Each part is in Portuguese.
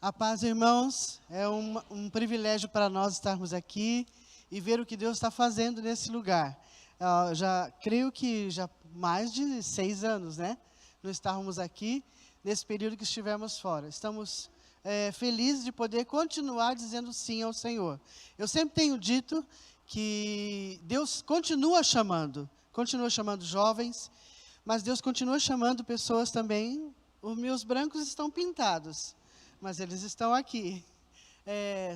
A paz, irmãos, é um privilégio para nós estarmos aqui e ver o que Deus está fazendo nesse lugar. Já creio que já mais de 6 anos, né? Não estávamos aqui nesse período que estivemos fora. Estamos felizes de poder continuar dizendo sim ao Senhor. Eu sempre tenho dito que Deus continua chamando jovens, mas Deus continua chamando pessoas também. Os meus brancos estão pintados, mas eles estão aqui,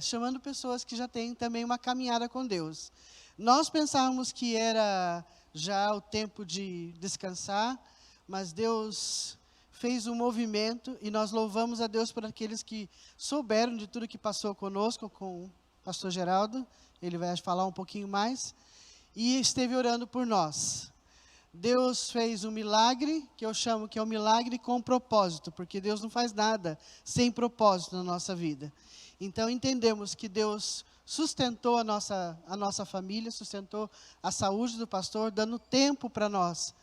chamando pessoas que já têm também uma caminhada com Deus. Nós pensávamos que era já o tempo de descansar, mas Deus fez um movimento e nós louvamos a Deus por aqueles que souberam de tudo que passou conosco, com o pastor Geraldo, ele vai falar um pouquinho mais, e esteve orando por nós. Deus fez um milagre, que eu chamo que é um milagre com propósito, porque Deus não faz nada sem propósito na nossa vida. Então entendemos que Deus sustentou a nossa família, sustentou a saúde do pastor, dando tempo para nós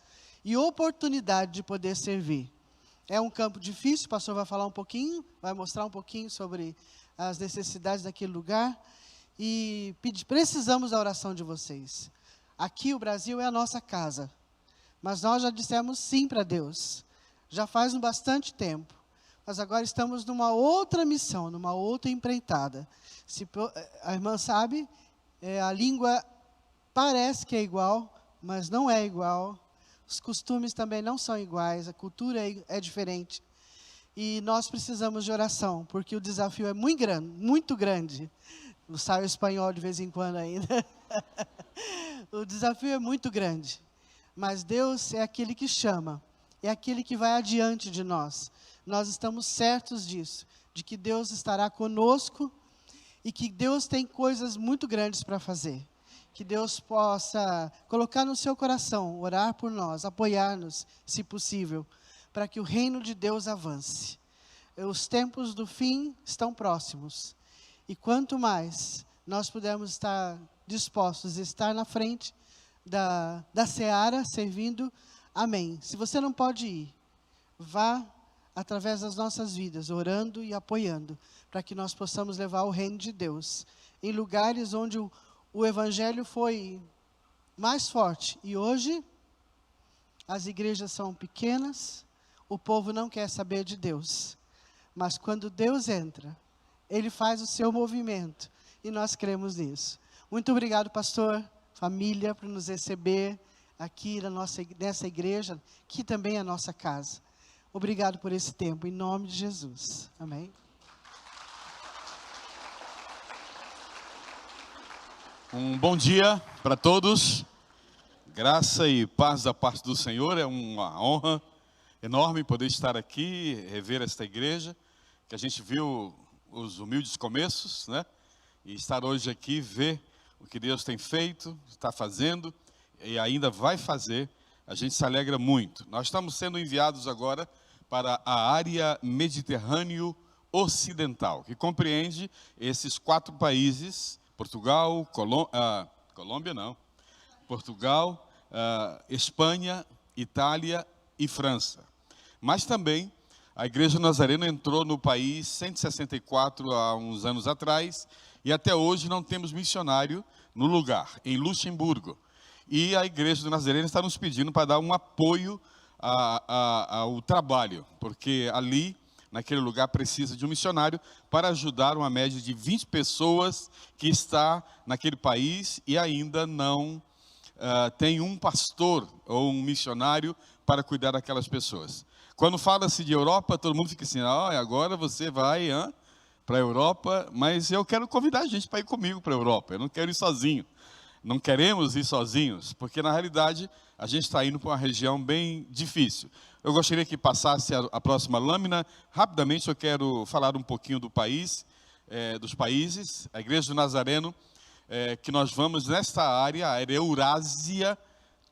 e oportunidade de poder servir. É um campo difícil, o pastor vai falar um pouquinho, vai mostrar um pouquinho sobre as necessidades daquele lugar, e precisamos da oração de vocês. Aqui o Brasil é a nossa casa, mas nós já dissemos sim para Deus, já faz bastante tempo, mas agora estamos numa outra missão, numa outra empreitada. A irmã sabe, a língua parece que é igual, mas não é igual, os costumes também não são iguais, a cultura é diferente, e nós precisamos de oração, porque o desafio é muito grande, não sai o espanhol de vez em quando ainda, o desafio é muito grande. Mas Deus é aquele que chama, é aquele que vai adiante de nós. Nós estamos certos disso, de que Deus estará conosco e que Deus tem coisas muito grandes para fazer. Que Deus possa colocar no seu coração, orar por nós, apoiar-nos, se possível, para que o reino de Deus avance. Os tempos do fim estão próximos. E quanto mais nós pudermos estar dispostos a estar na frente da seara, servindo, amém. Se você não pode ir, vá através das nossas vidas, orando e apoiando, para que nós possamos levar o reino de Deus em lugares onde o evangelho foi mais forte. E hoje, as igrejas são pequenas, o povo não quer saber de Deus. Mas quando Deus entra, Ele faz o seu movimento, e nós cremos nisso. Muito obrigado, pastor, família, por nos receber aqui nessa igreja, que também é a nossa casa. Obrigado por esse tempo, em nome de Jesus. Amém. Um bom dia para todos. Graça e paz da parte do Senhor. É uma honra enorme poder estar aqui, rever esta igreja, que a gente viu os humildes começos, né? E estar hoje aqui, ver o que Deus tem feito, está fazendo e ainda vai fazer, a gente se alegra muito. Nós estamos sendo enviados agora para a área Mediterrâneo Ocidental, que compreende esses 4 países, Portugal, Espanha, Itália e França. Mas também a Igreja Nazareno entrou no país 164 há uns anos atrás, e até hoje não temos missionário no lugar, em Luxemburgo. E a Igreja do Nazareno está nos pedindo para dar um apoio ao trabalho, porque ali, naquele lugar, precisa de um missionário para ajudar uma média de 20 pessoas que está naquele país e ainda não tem um pastor ou um missionário para cuidar daquelas pessoas. Quando fala-se de Europa, todo mundo fica assim, agora você vai para a Europa, mas eu quero convidar a gente para ir comigo para a Europa, eu não quero ir sozinho. Não queremos ir sozinhos, porque na realidade a gente está indo para uma região bem difícil. Eu gostaria que passasse a próxima lâmina. Rapidamente eu quero falar um pouquinho do país, dos países. A Igreja do Nazareno, que nós vamos nesta área, a Eurásia,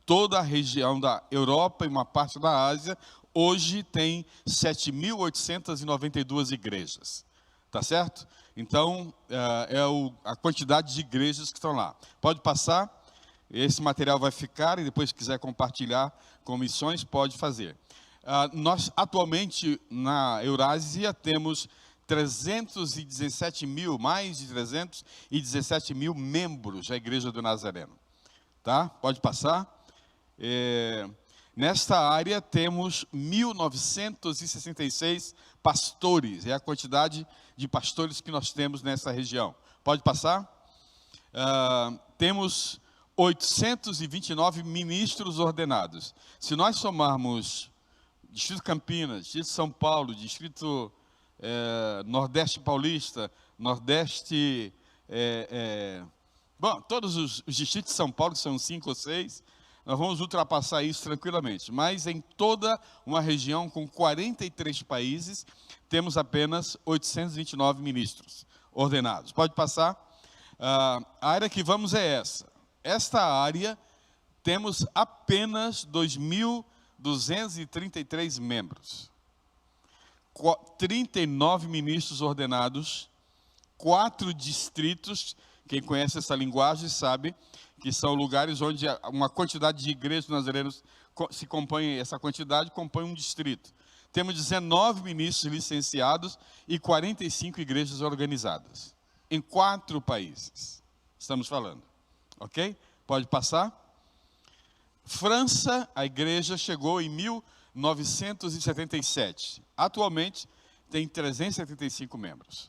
toda a região da Europa e uma parte da Ásia, hoje tem 7.892 igrejas. Tá certo? Então, a quantidade de igrejas que estão lá. Pode passar, esse material vai ficar, e depois, se quiser compartilhar com missões, pode fazer. Nós, atualmente, na Eurásia, temos 317 mil, mais de 317 mil membros da Igreja do Nazareno. Tá? Pode passar. Nesta área temos 1.966 pastores, é a quantidade de pastores que nós temos nessa região. Pode passar? Temos 829 ministros ordenados. Se nós somarmos Distrito Campinas, Distrito São Paulo, Distrito Nordeste Paulista, Nordeste... todos os distritos de São Paulo, que são 5 ou 6, nós vamos ultrapassar isso tranquilamente. Mas em toda uma região com 43 países, temos apenas 829 ministros ordenados. Pode passar? A área que vamos é essa. Esta área, temos apenas 2.233 membros. 39 ministros ordenados, 4 distritos. Quem conhece essa linguagem sabe que são lugares onde uma quantidade de igrejas nazarenos se compõe, essa quantidade compõe um distrito. Temos 19 ministros licenciados e 45 igrejas organizadas. Em 4 países, estamos falando. Ok? Pode passar? França, a igreja chegou em 1977. Atualmente, tem 375 membros.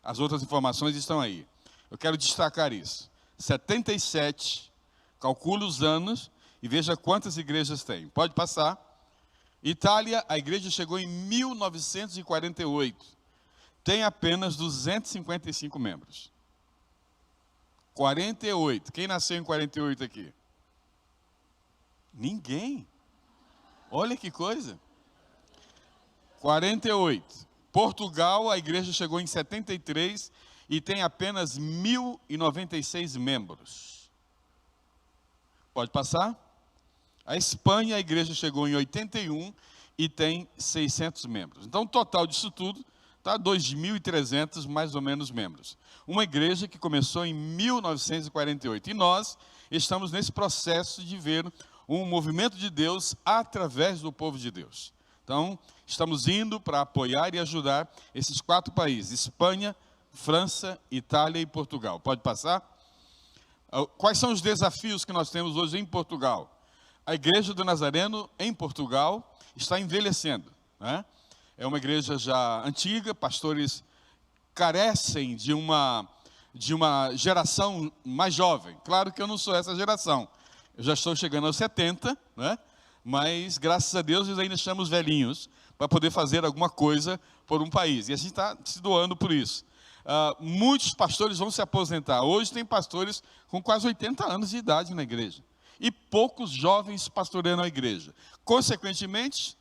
As outras informações estão aí. Eu quero destacar isso. 77, calcule os anos e veja quantas igrejas tem. Pode passar. Itália, a igreja chegou em 1948. Tem apenas 255 membros. 48. Quem nasceu em 48 aqui? Ninguém. Olha que coisa. 48. Portugal, a igreja chegou em 73 e tem apenas 1.096 membros. Pode passar? A Espanha, a igreja chegou em 81 e tem 600 membros. Então, o total disso tudo está 2.300 mais ou menos membros. Uma igreja que começou em 1948. E nós estamos nesse processo de ver um movimento de Deus através do povo de Deus. Então, estamos indo para apoiar e ajudar esses 4 países: Espanha, França, Itália e Portugal. Pode passar? Quais são os desafios que nós temos hoje em Portugal? A Igreja do Nazareno, em Portugal, está envelhecendo, né? É uma igreja já antiga, pastores carecem de uma geração mais jovem. Claro que eu não sou essa geração. Eu já estou chegando aos 70, né? Mas, graças a Deus, nós ainda estamos velhinhos para poder fazer alguma coisa por um país. E a gente está se doando por isso. Muitos pastores vão se aposentar. Hoje tem pastores com quase 80 anos de idade na igreja. E poucos jovens pastoreando a igreja. Consequentemente,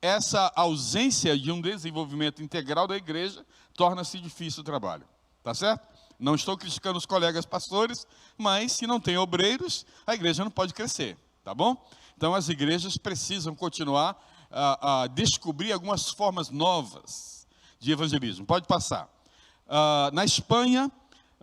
essa ausência de um desenvolvimento integral da igreja torna-se difícil o trabalho. Tá certo? Não estou criticando os colegas pastores, mas se não tem obreiros, a igreja não pode crescer. Tá bom? Então, as igrejas precisam continuar a descobrir algumas formas novas de evangelismo. Pode passar. Na Espanha,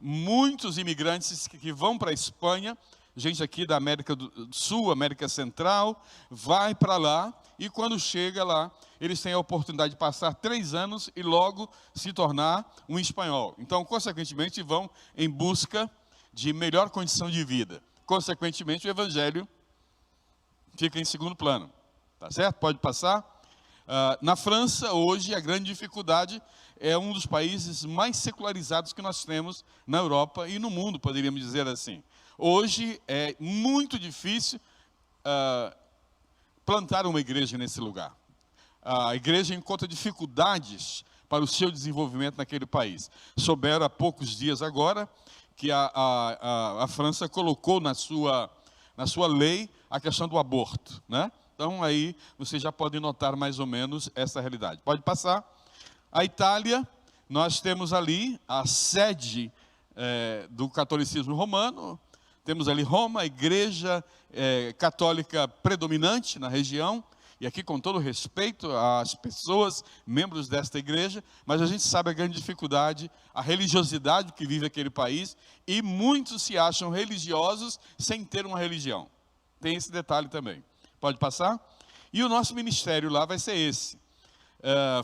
muitos imigrantes que vão para a Espanha, gente aqui da América do Sul, América Central, vai para lá e quando chega lá, eles têm a oportunidade de passar 3 anos e logo se tornar um espanhol. Então, consequentemente, vão em busca de melhor condição de vida. Consequentemente, o evangelho fica em segundo plano. Tá certo? Pode passar. Na França, hoje, a grande dificuldade é um dos países mais secularizados que nós temos na Europa e no mundo, poderíamos dizer assim. Hoje é muito difícil plantar uma igreja nesse lugar. A igreja encontra dificuldades para o seu desenvolvimento naquele país. Souberam há poucos dias agora que a França colocou na sua lei a questão do aborto, né? Então, aí, vocês já podem notar mais ou menos essa realidade. Pode passar. A Itália, nós temos ali a sede do catolicismo romano. Temos ali Roma, a igreja católica predominante na região. E aqui, com todo respeito às pessoas, membros desta igreja, mas a gente sabe a grande dificuldade, a religiosidade que vive aquele país. E muitos se acham religiosos sem ter uma religião. Tem esse detalhe também. Pode passar? E o nosso ministério lá vai ser esse.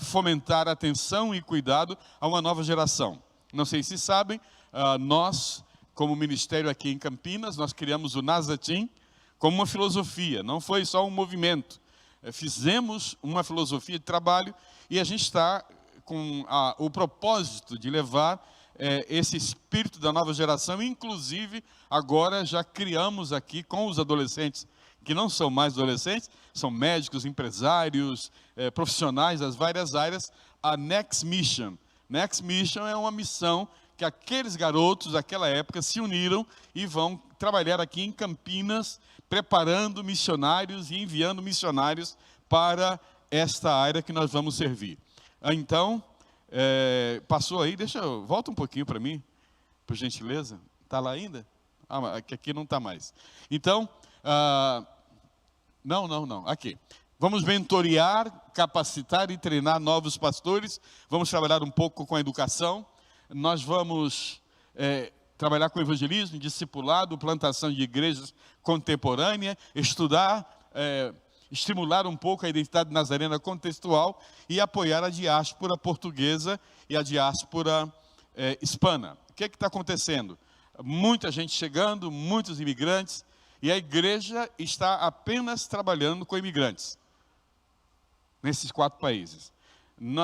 fomentar atenção e cuidado a uma nova geração. Não sei se sabem, nós, como ministério aqui em Campinas, nós criamos o Nazatim como uma filosofia, não foi só um movimento. Fizemos uma filosofia de trabalho e a gente está com o propósito de levar esse espírito da nova geração. Inclusive, agora já criamos aqui com os adolescentes, que não são mais adolescentes, são médicos, empresários, profissionais das várias áreas, a Next Mission. Next Mission é uma missão que aqueles garotos daquela época se uniram e vão trabalhar aqui em Campinas, preparando missionários e enviando missionários para esta área que nós vamos servir. Então, passou aí, volta um pouquinho para mim, por gentileza. Está lá ainda? Aqui não está mais. Então, não, aqui. Vamos mentorear, capacitar e treinar novos pastores. Vamos trabalhar um pouco com a educação. Nós vamos trabalhar com evangelismo, discipulado, plantação de igrejas contemporânea, estudar, estimular um pouco a identidade nazarena contextual e apoiar a diáspora portuguesa e a diáspora hispana. O que está acontecendo? Muita gente chegando, muitos imigrantes, e a igreja está apenas trabalhando com imigrantes nesses 4 países.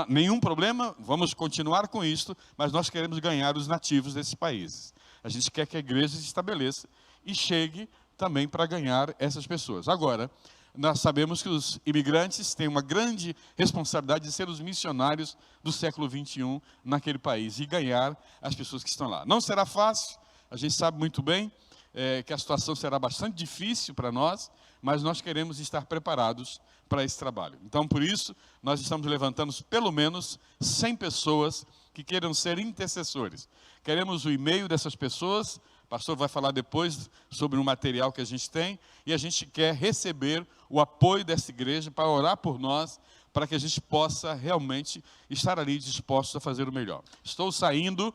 Nenhum problema, vamos continuar com isso, mas nós queremos ganhar os nativos desses países. A gente quer que a igreja se estabeleça e chegue também para ganhar essas pessoas. Agora, nós sabemos que os imigrantes têm uma grande responsabilidade de ser os missionários do século 21 naquele país e ganhar as pessoas que estão lá. Não será fácil, a gente sabe muito bem que a situação será bastante difícil para nós, mas nós queremos estar preparados para esse trabalho. Então, por isso, nós estamos levantando pelo menos 100 pessoas que queiram ser intercessores. Queremos o e-mail dessas pessoas, o pastor vai falar depois sobre o material que a gente tem, e a gente quer receber o apoio dessa igreja para orar por nós, para que a gente possa realmente estar ali dispostos a fazer o melhor. Estou saindo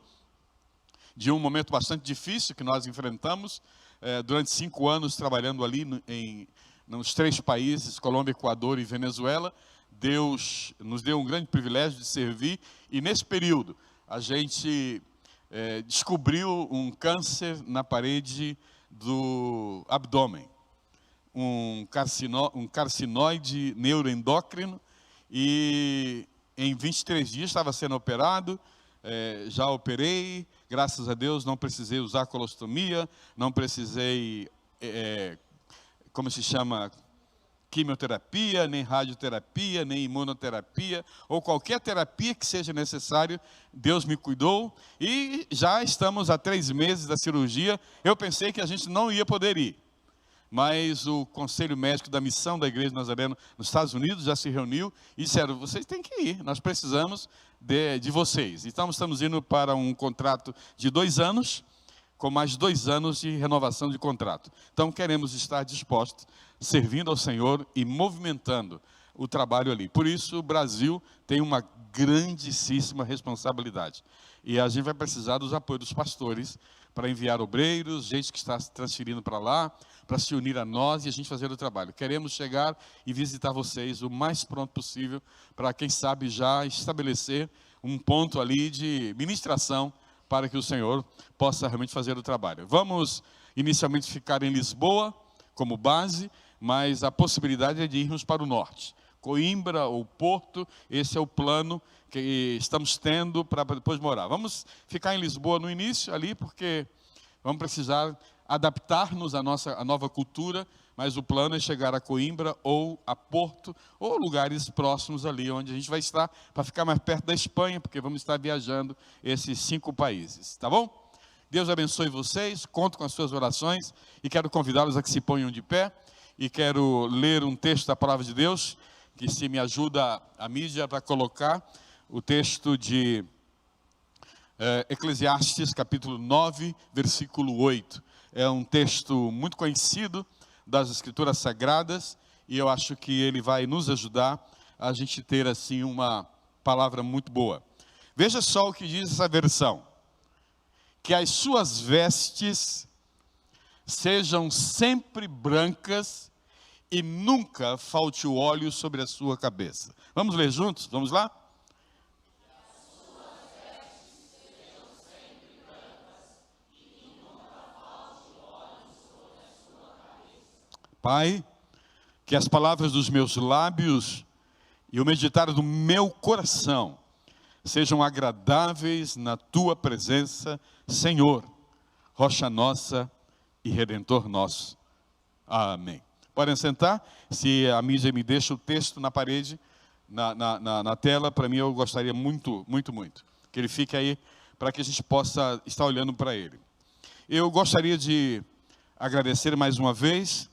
de um momento bastante difícil que nós enfrentamos, durante 5 anos trabalhando ali nos 3 países, Colômbia, Equador e Venezuela. Deus nos deu um grande privilégio de servir, e nesse período a gente descobriu um câncer na parede do abdômen, um carcinoide neuroendócrino, e em 23 dias estava sendo operado. Já operei, graças a Deus, não precisei usar colostomia, não precisei, quimioterapia, nem radioterapia, nem imunoterapia, ou qualquer terapia que seja necessário. Deus me cuidou, e já estamos há 3 meses da cirurgia. Eu pensei que a gente não ia poder ir, mas o Conselho Médico da Missão da Igreja Nazarena nos Estados Unidos já se reuniu e disseram: vocês têm que ir, nós precisamos de vocês. Então, estamos indo para um contrato de 2 anos, com mais 2 anos de renovação de contrato. Então, queremos estar dispostos, servindo ao Senhor e movimentando o trabalho ali. Por isso, o Brasil tem uma grandíssima responsabilidade. E a gente vai precisar dos apoios dos pastores para enviar obreiros, gente que está se transferindo para lá, para se unir a nós e a gente fazer o trabalho. Queremos chegar e visitar vocês o mais pronto possível, para, quem sabe, já estabelecer um ponto ali de ministração, para que o Senhor possa realmente fazer o trabalho. Vamos inicialmente ficar em Lisboa como base, mas a possibilidade é de irmos para o norte. Coimbra ou Porto, esse é o plano que estamos tendo para depois morar. Vamos ficar em Lisboa no início ali, porque vamos precisar adaptar-nos à nova cultura, mas o plano é chegar a Coimbra ou a Porto, ou lugares próximos ali, onde a gente vai estar, para ficar mais perto da Espanha, porque vamos estar viajando esses 5 países, tá bom? Deus abençoe vocês, conto com as suas orações, e quero convidá-los a que se ponham de pé, e quero ler um texto da Palavra de Deus, que se me ajuda a mídia para colocar, o texto de Eclesiastes, capítulo 9, versículo 8. É um texto muito conhecido das Escrituras Sagradas, e eu acho que ele vai nos ajudar a gente ter assim uma palavra muito boa. Veja só o que diz essa versão: que as suas vestes sejam sempre brancas e nunca falte o óleo sobre a sua cabeça. Vamos ler juntos? Vamos lá? Pai, que as palavras dos meus lábios e o meditar do meu coração sejam agradáveis na tua presença, Senhor, rocha nossa e redentor nosso. Amém. Podem sentar. Se a mídia me deixa o texto na parede, na tela, para mim eu gostaria muito que ele fique aí, para que a gente possa estar olhando para ele. Eu gostaria de agradecer mais uma vez,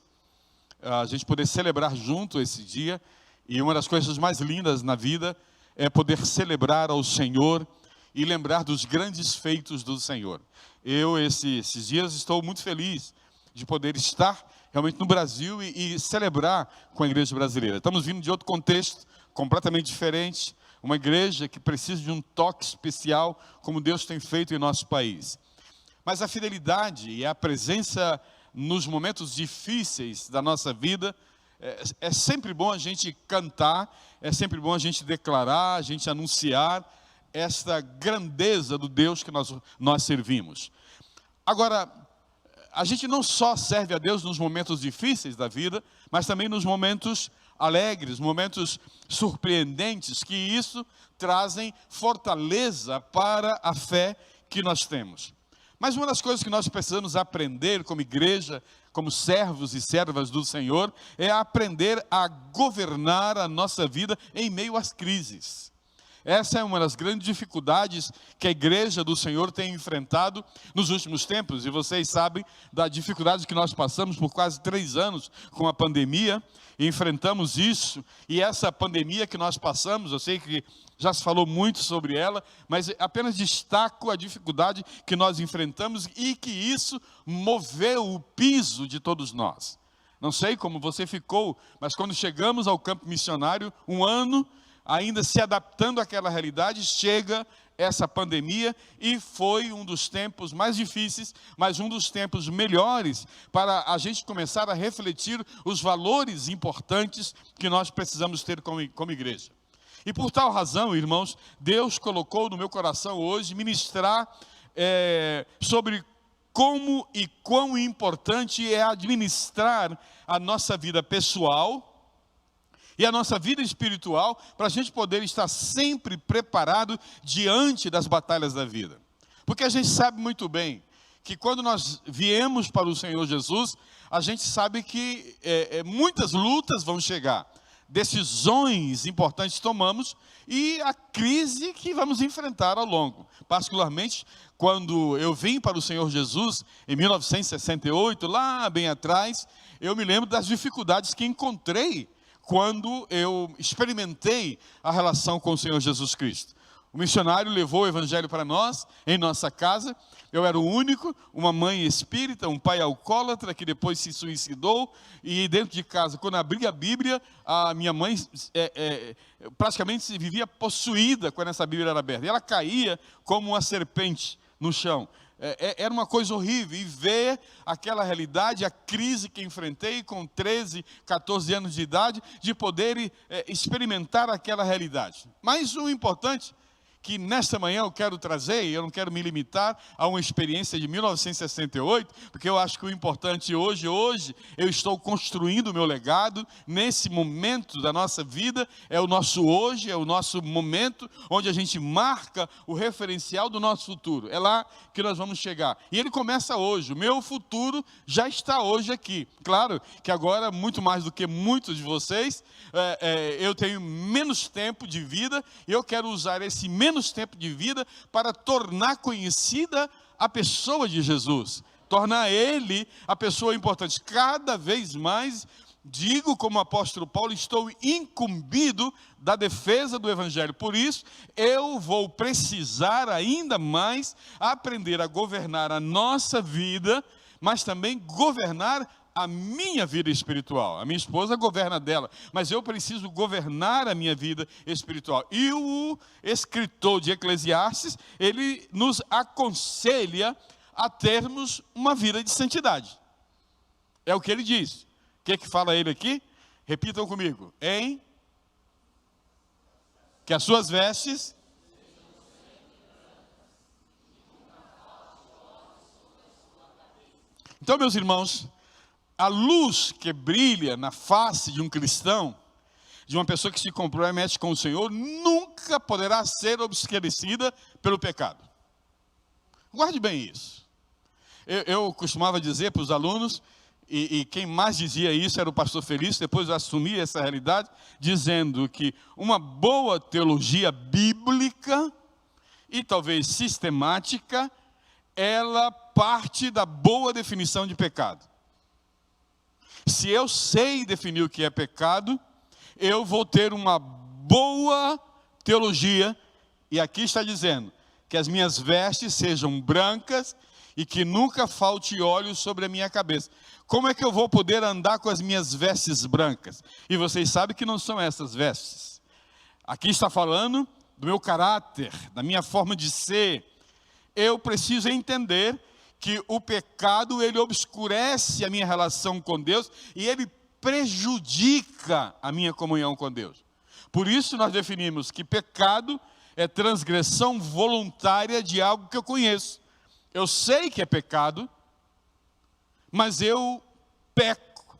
a gente poder celebrar junto esse dia, e uma das coisas mais lindas na vida é poder celebrar ao Senhor e lembrar dos grandes feitos do Senhor. Eu, esses dias, estou muito feliz de poder estar realmente no Brasil e celebrar com a igreja brasileira. Estamos vindo de outro contexto, completamente diferente, uma igreja que precisa de um toque especial, como Deus tem feito em nosso país. Mas a fidelidade e a presença nos momentos difíceis da nossa vida, é sempre bom a gente cantar, é sempre bom a gente declarar, a gente anunciar esta grandeza do Deus que nós servimos. Agora, a gente não só serve a Deus nos momentos difíceis da vida, mas também nos momentos alegres, momentos surpreendentes, que isso trazem fortaleza para a fé que nós temos. Mas uma das coisas que nós precisamos aprender como igreja, como servos e servas do Senhor, é aprender a governar a nossa vida em meio às crises. Essa é uma das grandes dificuldades que a igreja do Senhor tem enfrentado nos últimos tempos. E vocês sabem da dificuldade que nós passamos por quase 3 anos com a pandemia. E enfrentamos isso. E essa pandemia que nós passamos, eu sei que já se falou muito sobre ela, mas apenas destaco a dificuldade que nós enfrentamos e que isso moveu o piso de todos nós. Não sei como você ficou, mas quando chegamos ao campo missionário, um ano ainda se adaptando àquela realidade, chega essa pandemia e foi um dos tempos mais difíceis, mas um dos tempos melhores para a gente começar a refletir os valores importantes que nós precisamos ter como igreja. E por tal razão, irmãos, Deus colocou no meu coração hoje ministrar sobre como e quão importante é administrar a nossa vida pessoal e a nossa vida espiritual, para a gente poder estar sempre preparado diante das batalhas da vida. Porque a gente sabe muito bem que quando nós viemos para o Senhor Jesus, a gente sabe que muitas lutas vão chegar, decisões importantes tomamos e a crise que vamos enfrentar ao longo. Particularmente, quando eu vim para o Senhor Jesus, em 1968, lá bem atrás, eu me lembro das dificuldades que encontrei quando eu experimentei a relação com o Senhor Jesus Cristo. O missionário levou o evangelho para nós, em nossa casa. Eu era o único, uma mãe espírita, um pai alcoólatra, que depois se suicidou. E dentro de casa, quando abria a Bíblia, a minha mãe praticamente vivia possuída quando essa Bíblia era aberta. E ela caía como uma serpente no chão. Era uma coisa horrível, e ver aquela realidade, a crise que enfrentei com 13, 14 anos de idade, de poder experimentar aquela realidade. Mas o importante que nesta manhã eu quero trazer, e eu não quero me limitar a uma experiência de 1968, porque eu acho que o importante hoje eu estou construindo o meu legado, nesse momento da nossa vida, é o nosso hoje, é o nosso momento, onde a gente marca o referencial do nosso futuro, é lá que nós vamos chegar, e ele começa hoje, o meu futuro já está hoje aqui. Claro que agora, muito mais do que muitos de vocês, eu tenho menos tempo de vida, e eu quero usar esse menos tempo de vida para tornar conhecida a pessoa de Jesus, tornar ele a pessoa importante. Cada vez mais, digo como apóstolo Paulo, estou incumbido da defesa do evangelho. Por isso, eu vou precisar ainda mais aprender a governar a nossa vida, mas também governar a minha vida espiritual. A minha esposa governa dela, mas eu preciso governar a minha vida espiritual. E o escritor de Eclesiastes, ele nos aconselha a termos uma vida de santidade. É o que ele diz. O que é que fala ele aqui? Repitam comigo. Que as suas vestes... Então, meus irmãos, a luz que brilha na face de um cristão, de uma pessoa que se compromete com o Senhor, nunca poderá ser obscurecida pelo pecado. Guarde bem isso. Eu costumava dizer para os alunos, e quem mais dizia isso era o pastor Felício, depois eu assumi essa realidade, dizendo que uma boa teologia bíblica, e talvez sistemática, ela parte da boa definição de pecado. Se eu sei definir o que é pecado, eu vou ter uma boa teologia, e aqui está dizendo que as minhas vestes sejam brancas e que nunca falte óleo sobre a minha cabeça. Como é que eu vou poder andar com as minhas vestes brancas? E vocês sabem que não são essas vestes. Aqui está falando do meu caráter, da minha forma de ser. Eu preciso entender que o pecado, ele obscurece a minha relação com Deus e ele prejudica a minha comunhão com Deus. Por isso nós definimos que pecado é transgressão voluntária de algo que eu conheço. Eu sei que é pecado, mas eu peco.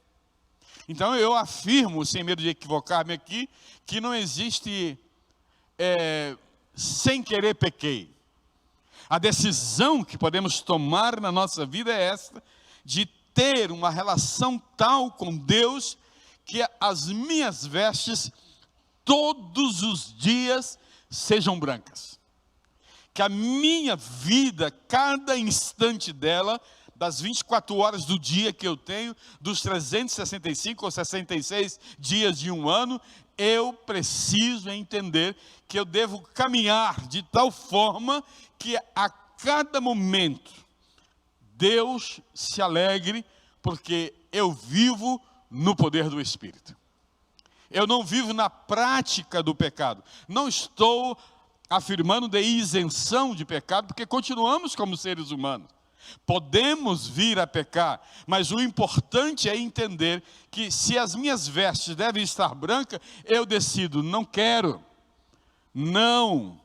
Então eu afirmo, sem medo de equivocar-me aqui, que não existe sem querer pequei. A decisão que podemos tomar na nossa vida é esta, de ter uma relação tal com Deus, que as minhas vestes, todos os dias, sejam brancas. Que a minha vida, cada instante dela, das 24 horas do dia que eu tenho, dos 365 ou 66 dias de um ano, eu preciso entender que eu devo caminhar de tal forma que a cada momento Deus se alegre, porque eu vivo no poder do Espírito. Eu não vivo na prática do pecado. Não estou afirmando de isenção de pecado, porque continuamos como seres humanos. Podemos vir a pecar, mas o importante é entender que se as minhas vestes devem estar brancas, eu decido, não quero, não.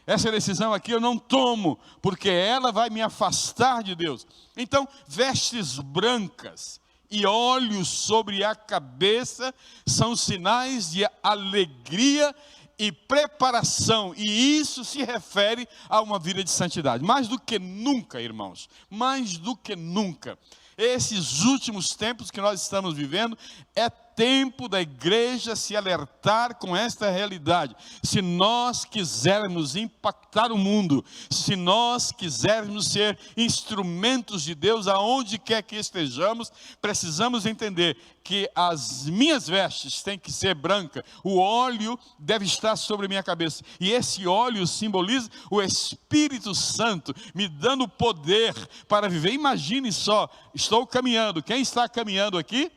Essa decisão aqui eu não tomo, porque ela vai me afastar de Deus. Então, vestes brancas e óleos sobre a cabeça são sinais de alegria e preparação, e isso se refere a uma vida de santidade. Mais do que nunca, irmãos, mais do que nunca, esses últimos tempos que nós estamos vivendo, é tempo da igreja se alertar com esta realidade. Se nós quisermos impactar o mundo, se nós quisermos ser instrumentos de Deus aonde quer que estejamos, precisamos entender que as minhas vestes têm que ser brancas, o óleo deve estar sobre a minha cabeça, e esse óleo simboliza o Espírito Santo, me dando poder para viver. Imagine só, estou caminhando, quem está caminhando aqui?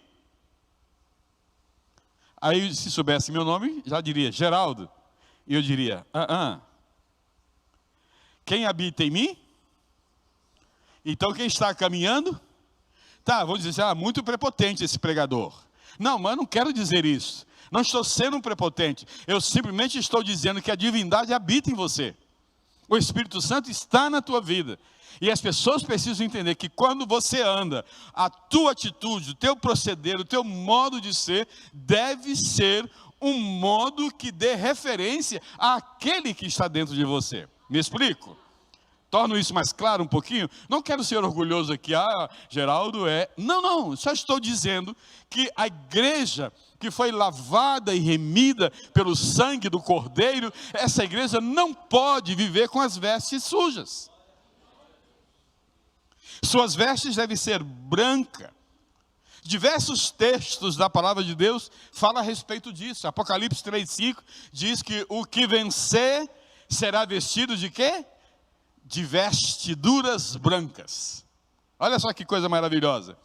Aí, se soubesse meu nome, já diria Geraldo. E eu diria, quem habita em mim? Então, quem está caminhando? Tá, vou dizer, muito prepotente esse pregador. Não, mas eu não quero dizer isso. Não estou sendo um prepotente. Eu simplesmente estou dizendo que a divindade habita em você. O Espírito Santo está na tua vida. E as pessoas precisam entender que quando você anda, a tua atitude, o teu proceder, o teu modo de ser, deve ser um modo que dê referência àquele que está dentro de você. Me explico? Torno isso mais claro um pouquinho? Não quero ser orgulhoso aqui, Geraldo é... Não, só estou dizendo que a igreja que foi lavada e remida pelo sangue do Cordeiro, essa igreja não pode viver com as vestes sujas. Suas vestes devem ser brancas. Diversos textos da palavra de Deus falam a respeito disso. Apocalipse 3:5 diz que o que vencer será vestido de quê? De vestiduras brancas. Olha só que coisa maravilhosa.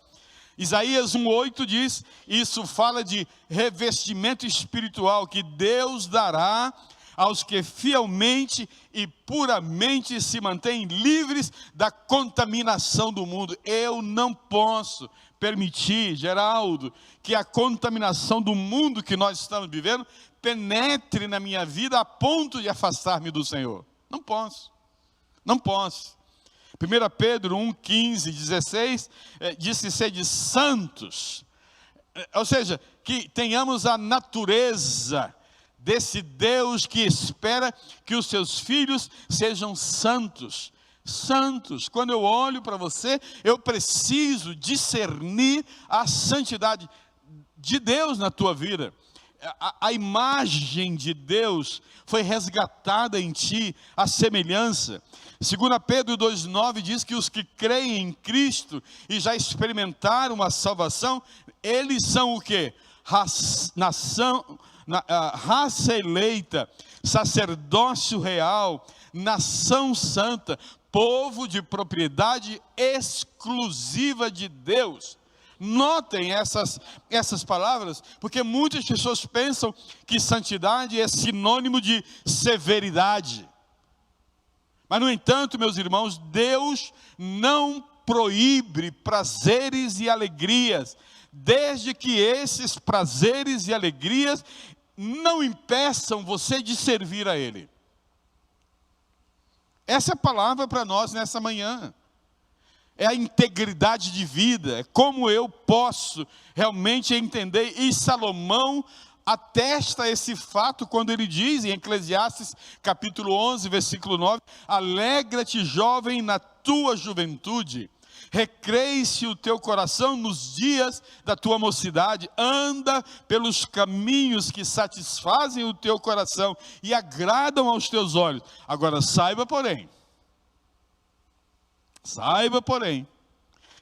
Isaías 1:8 diz, isso fala de revestimento espiritual que Deus dará aos que fielmente e puramente se mantêm livres da contaminação do mundo. Eu não posso permitir, Geraldo, que a contaminação do mundo que nós estamos vivendo penetre na minha vida a ponto de afastar-me do Senhor. Não posso. Não posso. 1 Pedro 1, 15, 16, diz que sede santos. Ou seja, que tenhamos a natureza desse Deus que espera que os seus filhos sejam santos. Santos. Quando eu olho para você, eu preciso discernir a santidade de Deus na tua vida. A imagem de Deus foi resgatada em ti, a semelhança. 2 Pedro 2,9 diz que os que creem em Cristo e já experimentaram a salvação, eles são o quê? Raça eleita, sacerdócio real, nação santa, povo de propriedade exclusiva de Deus. Notem essas palavras, porque muitas pessoas pensam que santidade é sinônimo de severidade. Mas, no entanto, meus irmãos, Deus não proíbe prazeres e alegrias, desde que esses prazeres e alegrias não impeçam você de servir a Ele. Essa é a palavra para nós nessa manhã. É a integridade de vida, é como eu posso realmente entender. E Salomão atesta esse fato quando ele diz em Eclesiastes capítulo 11, versículo 9, alegra-te, jovem, na tua juventude, recreie-se o teu coração nos dias da tua mocidade, anda pelos caminhos que satisfazem o teu coração e agradam aos teus olhos. Agora saiba, porém,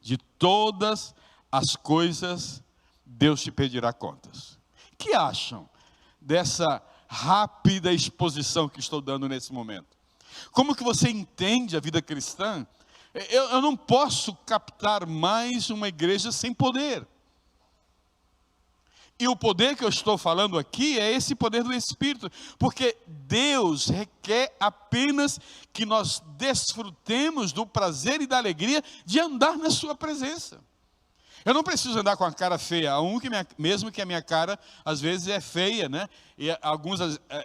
de todas as coisas Deus te pedirá contas. O que acham dessa rápida exposição que estou dando nesse momento? Como que você entende a vida cristã? Eu não posso captar mais uma igreja sem poder. E o poder que eu estou falando aqui é esse poder do Espírito, porque Deus requer apenas que nós desfrutemos do prazer e da alegria de andar na sua presença. Eu não preciso andar com a cara feia, mesmo que a minha cara às vezes é feia, né? E alguns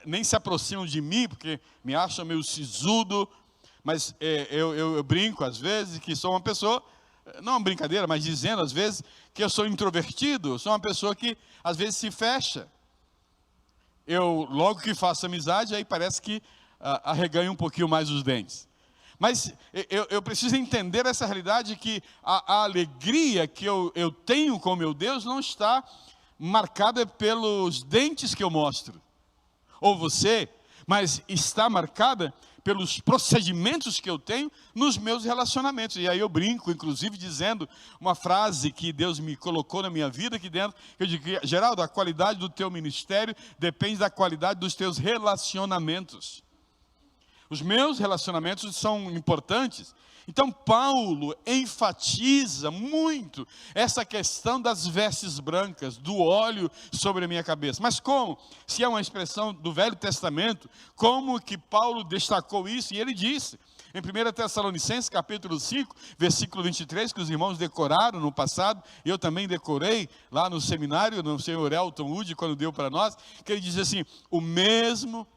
nem se aproximam de mim, porque me acham meio sisudo, mas eu brinco às vezes que sou uma pessoa, não uma brincadeira, mas dizendo às vezes que eu sou introvertido, sou uma pessoa que às vezes se fecha. Eu logo que faço amizade, aí parece que arreganho um pouquinho mais os dentes. Mas eu preciso entender essa realidade que a alegria que eu tenho com meu Deus não está marcada pelos dentes que eu mostro, ou você, mas está marcada pelos procedimentos que eu tenho nos meus relacionamentos. E aí eu brinco, inclusive, dizendo uma frase que Deus me colocou na minha vida aqui dentro. Eu digo, Geraldo, a qualidade do teu ministério depende da qualidade dos teus relacionamentos. Os meus relacionamentos são importantes. Então Paulo enfatiza muito essa questão das vestes brancas, do óleo sobre a minha cabeça. Mas como? Se é uma expressão do Velho Testamento, como que Paulo destacou isso? E ele disse, em 1 Tessalonicenses capítulo 5, versículo 23, que os irmãos decoraram no passado, eu também decorei lá no seminário, no senhor Elton Wood, quando deu para nós, que ele diz assim, o mesmo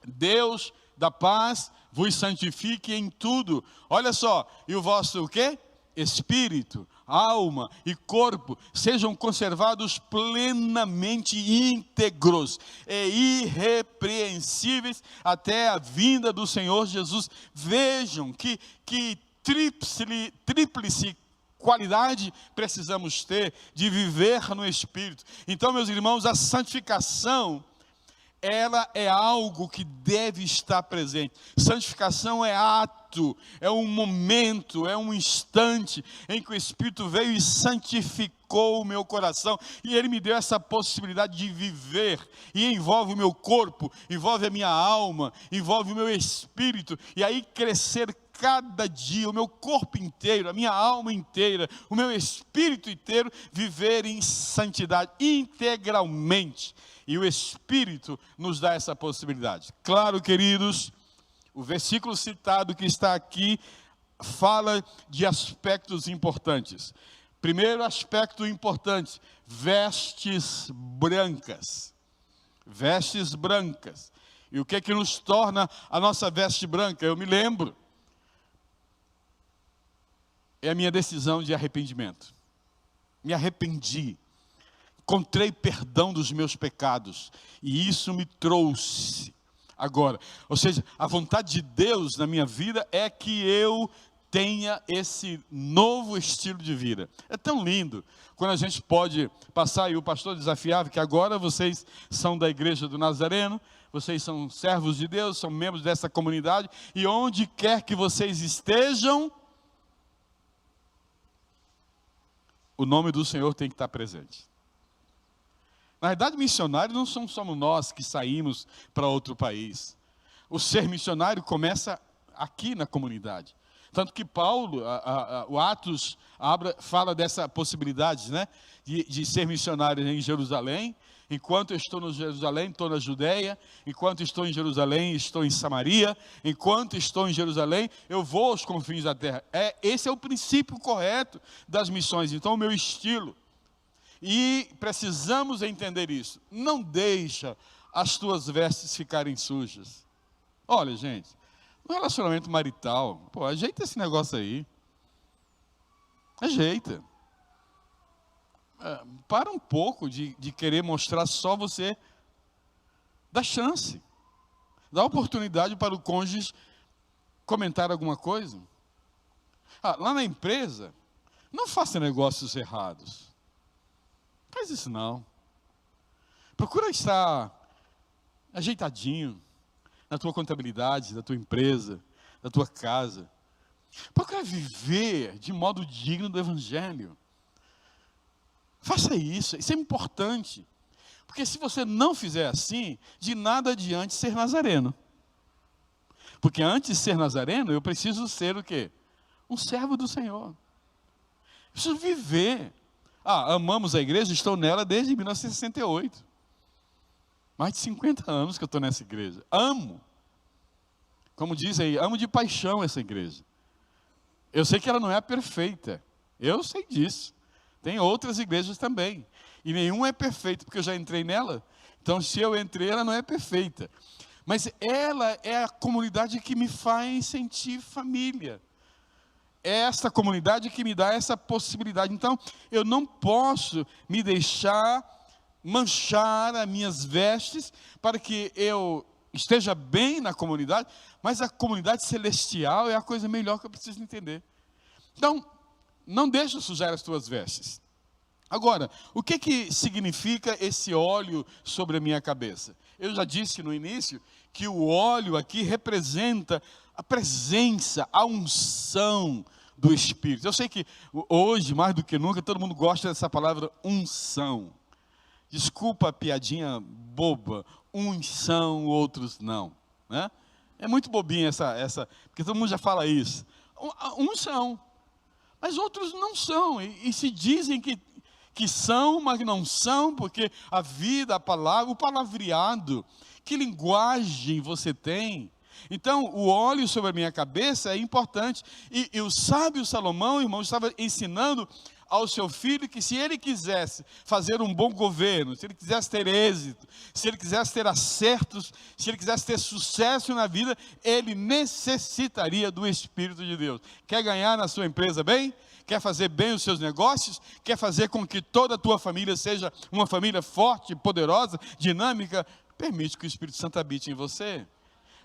Deus da paz vos santifique em tudo. Olha só, e o vosso o quê? Espírito, alma e corpo sejam conservados plenamente íntegros e irrepreensíveis até a vinda do Senhor Jesus. Vejam que tríplice qualidade precisamos ter de viver no Espírito. Então, meus irmãos, a santificação, ela é algo que deve estar presente. Santificação é ato, é um momento, é um instante em que o Espírito veio e santificou o meu coração. E Ele me deu essa possibilidade de viver. E envolve o meu corpo, envolve a minha alma, envolve o meu espírito. E aí crescer cada dia, o meu corpo inteiro, a minha alma inteira, o meu espírito inteiro, viver em santidade integralmente. E o Espírito nos dá essa possibilidade. Claro, queridos, o versículo citado que está aqui fala de aspectos importantes. Primeiro aspecto importante, vestes brancas. Vestes brancas. E o que é que nos torna a nossa veste branca? Eu me lembro. É a minha decisão de arrependimento. Me arrependi. Encontrei perdão dos meus pecados. E isso me trouxe agora. Ou seja, a vontade de Deus na minha vida é que eu tenha esse novo estilo de vida. É tão lindo quando a gente pode passar, e o pastor desafiava que agora vocês são da Igreja do Nazareno, vocês são servos de Deus, são membros dessa comunidade, e onde quer que vocês estejam, o nome do Senhor tem que estar presente. Na verdade, missionários não somos nós que saímos para outro país. O ser missionário começa aqui na comunidade. Tanto que Paulo, o Atos fala dessa possibilidade, né, de ser missionário em Jerusalém. Enquanto eu estou no Jerusalém, estou na Judeia. Enquanto estou em Jerusalém, estou em Samaria. Enquanto estou em Jerusalém, eu vou aos confins da terra. Esse é o princípio correto das missões. Então, o meu estilo. E precisamos entender isso. Não deixa as tuas vestes ficarem sujas. Olha, gente, no relacionamento marital, pô, ajeita esse negócio aí. Ajeita. Para um pouco de querer mostrar só você. Dá chance. Dá oportunidade para o cônjuge comentar alguma coisa. Lá na empresa, não faça negócios errados. Faz isso não. Procura estar ajeitadinho na tua contabilidade, da tua empresa, da tua casa. Procura viver de modo digno do Evangelho. Faça isso, isso é importante. Porque se você não fizer assim, de nada adiante ser nazareno. Porque antes de ser nazareno, eu preciso ser o quê? Um servo do Senhor. Eu preciso viver. Amamos a igreja, estou nela desde 1968. Mais de 50 anos que eu estou nessa igreja. Amo. Como diz aí, amo de paixão essa igreja. Eu sei que ela não é perfeita. Eu sei disso. Tem outras igrejas também. E nenhuma é perfeita, porque eu já entrei nela. Então, se eu entrei, ela não é perfeita. Mas ela é a comunidade que me faz sentir família. É esta comunidade que me dá essa possibilidade. Então, eu não posso me deixar manchar as minhas vestes para que eu esteja bem na comunidade, mas a comunidade celestial é a coisa melhor que eu preciso entender. Então, não deixa sujar as tuas vestes. Agora, o que significa esse óleo sobre a minha cabeça? Eu já disse no início que o óleo aqui representa a presença, a unção do Espírito. Eu sei que hoje, mais do que nunca, todo mundo gosta dessa palavra unção. Desculpa a piadinha boba, uns são, outros não, né? É muito bobinha essa, porque todo mundo já fala isso. Uns são, mas outros não são, e se dizem que são, mas não são, porque a vida, a palavra, o palavreado, que linguagem você tem. Então, o óleo sobre a minha cabeça é importante. E o sábio Salomão, irmão, estava ensinando ao seu filho que se ele quisesse fazer um bom governo, se ele quisesse ter êxito, se ele quisesse ter acertos, se ele quisesse ter sucesso na vida, ele necessitaria do Espírito de Deus. Quer ganhar na sua empresa bem? Quer fazer bem os seus negócios? Quer fazer com que toda a tua família seja uma família forte, poderosa, dinâmica? Permite que o Espírito Santo habite em você.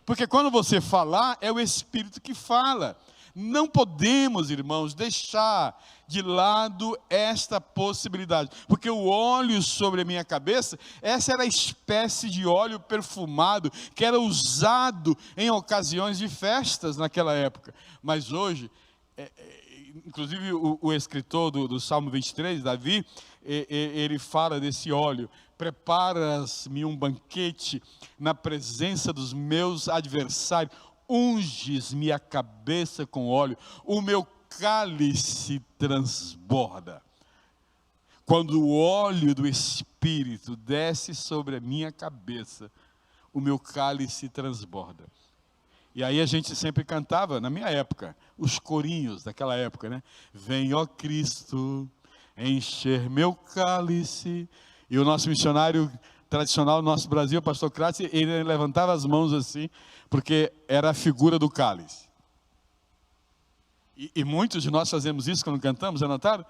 Porque quando você falar, é o Espírito que fala. Não podemos, irmãos, deixar de lado esta possibilidade. Porque o óleo sobre a minha cabeça, essa era a espécie de óleo perfumado que era usado em ocasiões de festas naquela época. Mas hoje, inclusive o escritor do Salmo 23, Davi, ele fala desse óleo. Preparas-me um banquete na presença dos meus adversários, unges-me a cabeça com óleo, o meu cálice transborda. Quando o óleo do Espírito desce sobre a minha cabeça, o meu cálice transborda. E aí a gente sempre cantava, na minha época, os corinhos daquela época, né? Vem, ó Cristo, encher meu cálice. E o nosso missionário tradicional do nosso Brasil, o pastor Kratz, ele levantava as mãos assim, porque era a figura do cálice. E muitos de nós fazemos isso quando cantamos, já notaram?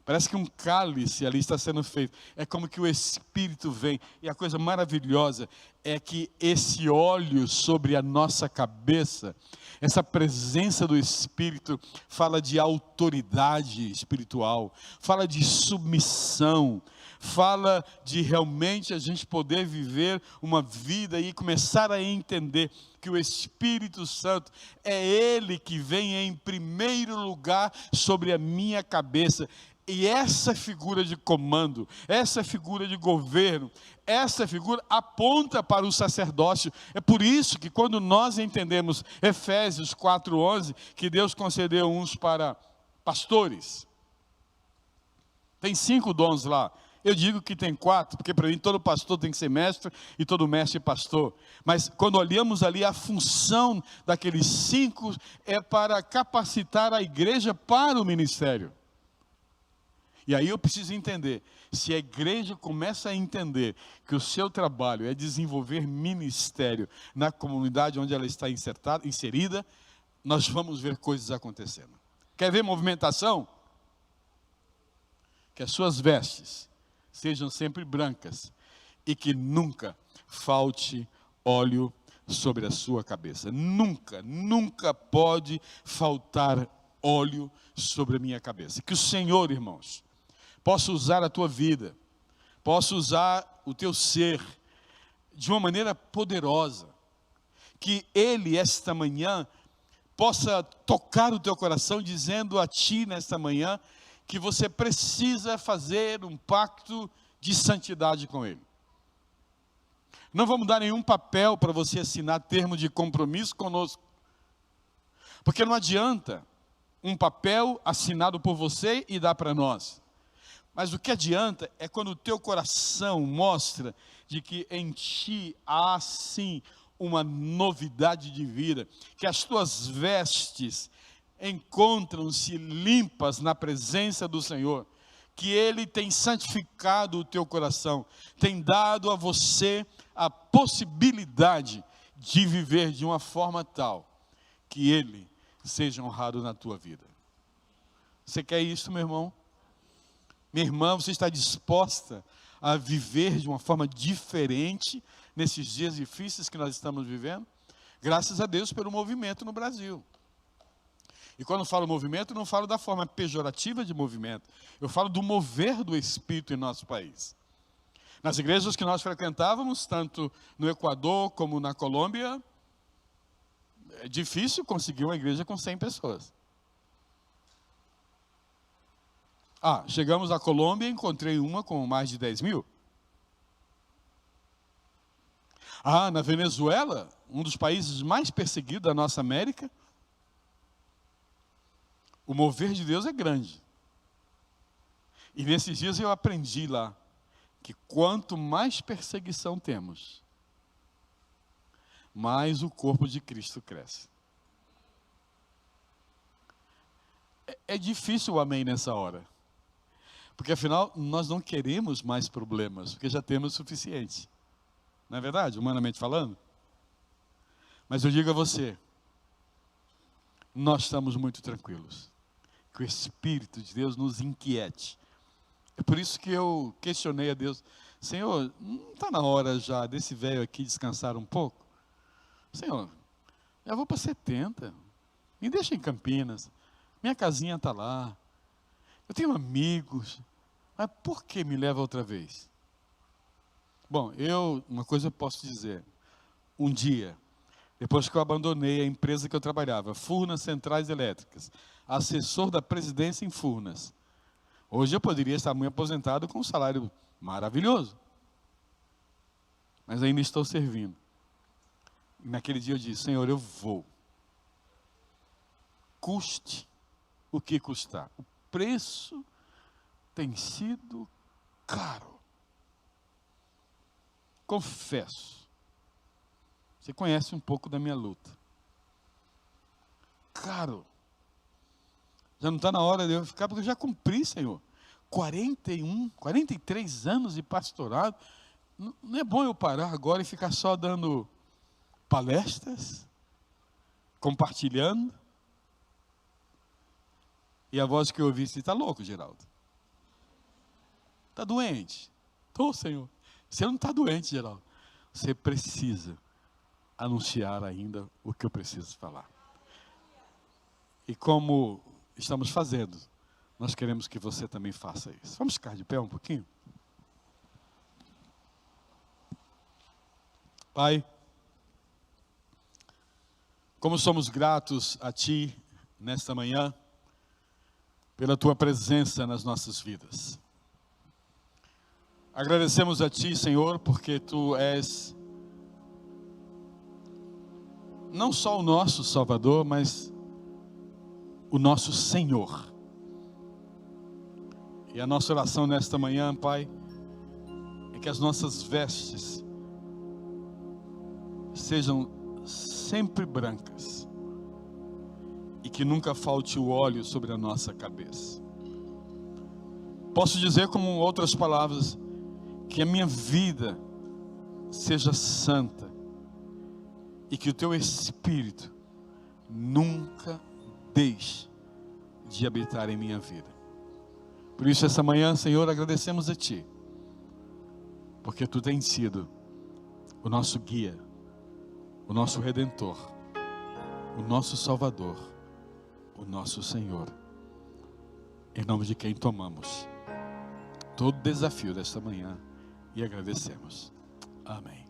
Parece que um cálice ali está sendo feito. É como que o Espírito vem. E a coisa maravilhosa é que esse óleo sobre a nossa cabeça, essa presença do Espírito, fala de autoridade espiritual, fala de submissão, fala de realmente a gente poder viver uma vida e começar a entender que o Espírito Santo é Ele que vem em primeiro lugar sobre a minha cabeça. E essa figura de comando, essa figura de governo, essa figura aponta para o sacerdócio. É por isso que quando nós entendemos Efésios 4:11, que Deus concedeu uns para pastores. Tem 5 dons lá. Eu digo que tem 4, porque para mim todo pastor tem que ser mestre e todo mestre pastor. Mas quando olhamos ali, a função daqueles 5 é para capacitar a igreja para o ministério. E aí eu preciso entender, se a igreja começa a entender que o seu trabalho é desenvolver ministério na comunidade onde ela está inserida, nós vamos ver coisas acontecendo. Quer ver movimentação? Que as suas vestes sejam sempre brancas e que nunca falte óleo sobre a sua cabeça. Nunca, nunca pode faltar óleo sobre a minha cabeça. Que o Senhor, irmãos, possa usar a tua vida, possa usar o teu ser de uma maneira poderosa. Que Ele, esta manhã, possa tocar o teu coração, dizendo a ti, nesta manhã, que você precisa fazer um pacto de santidade com Ele. Não vamos dar nenhum papel para você assinar termo de compromisso conosco. Porque não adianta um papel assinado por você e dar para nós. Mas o que adianta é quando o teu coração mostra de que em ti há sim uma novidade de vida, que as tuas vestes encontram-se limpas na presença do Senhor, que Ele tem santificado o teu coração, tem dado a você a possibilidade de viver de uma forma tal, que Ele seja honrado na tua vida. Você quer isso, meu irmão? Minha irmã, você está disposta a viver de uma forma diferente nesses dias difíceis que nós estamos vivendo? Graças a Deus pelo movimento no Brasil. E quando eu falo movimento, não falo da forma pejorativa de movimento. Eu falo do mover do Espírito em nosso país. Nas igrejas que nós frequentávamos, tanto no Equador como na Colômbia, é difícil conseguir uma igreja com 100 pessoas. Chegamos à Colômbia e encontrei uma com mais de 10 mil. Na Venezuela, um dos países mais perseguidos da nossa América, o mover de Deus é grande. E nesses dias eu aprendi lá, que quanto mais perseguição temos, mais o corpo de Cristo cresce. É difícil o amém nessa hora. Porque afinal, nós não queremos mais problemas, porque já temos o suficiente. Não é verdade, humanamente falando? Mas eu digo a você, nós estamos muito tranquilos. Que o Espírito de Deus nos inquiete. É por isso que eu questionei a Deus, Senhor, não está na hora já desse velho aqui descansar um pouco? Senhor, já vou para 70, me deixa em Campinas, minha casinha está lá. Eu tenho amigos, mas por que me leva outra vez? Bom, uma coisa eu posso dizer. Um dia, depois que eu abandonei a empresa que eu trabalhava, Furnas Centrais Elétricas, assessor da presidência em Furnas, hoje eu poderia estar muito aposentado com um salário maravilhoso. Mas ainda estou servindo. E naquele dia eu disse, Senhor, eu vou. Custe o que custar. O preço tem sido caro. Confesso. Você conhece um pouco da minha luta. Caro. Já não está na hora de eu ficar, porque eu já cumpri, Senhor. 43 anos de pastorado. Não é bom eu parar agora e ficar só dando palestras, compartilhando? E a voz que eu ouvi disse: está louco, Geraldo? Está doente? Estou, Senhor. Você não está doente, Geraldo. Você precisa anunciar ainda o que eu preciso falar. E como estamos fazendo, nós queremos que você também faça isso. Vamos ficar de pé um pouquinho? Pai, como somos gratos a Ti nesta manhã, pela Tua presença nas nossas vidas. Agradecemos a Ti, Senhor, porque Tu és não só o nosso Salvador, mas o nosso Senhor. E a nossa oração nesta manhã, Pai, é que as nossas vestes sejam sempre brancas e que nunca falte o óleo sobre a nossa cabeça. Posso dizer, como outras palavras, que a minha vida seja santa e que o Teu Espírito nunca deixe de habitar em minha vida. Por isso, essa manhã, Senhor, agradecemos a Ti, porque Tu tens sido o nosso guia, o nosso Redentor, o nosso Salvador, o nosso Senhor, em nome de quem tomamos todo desafio desta manhã e agradecemos. Amém.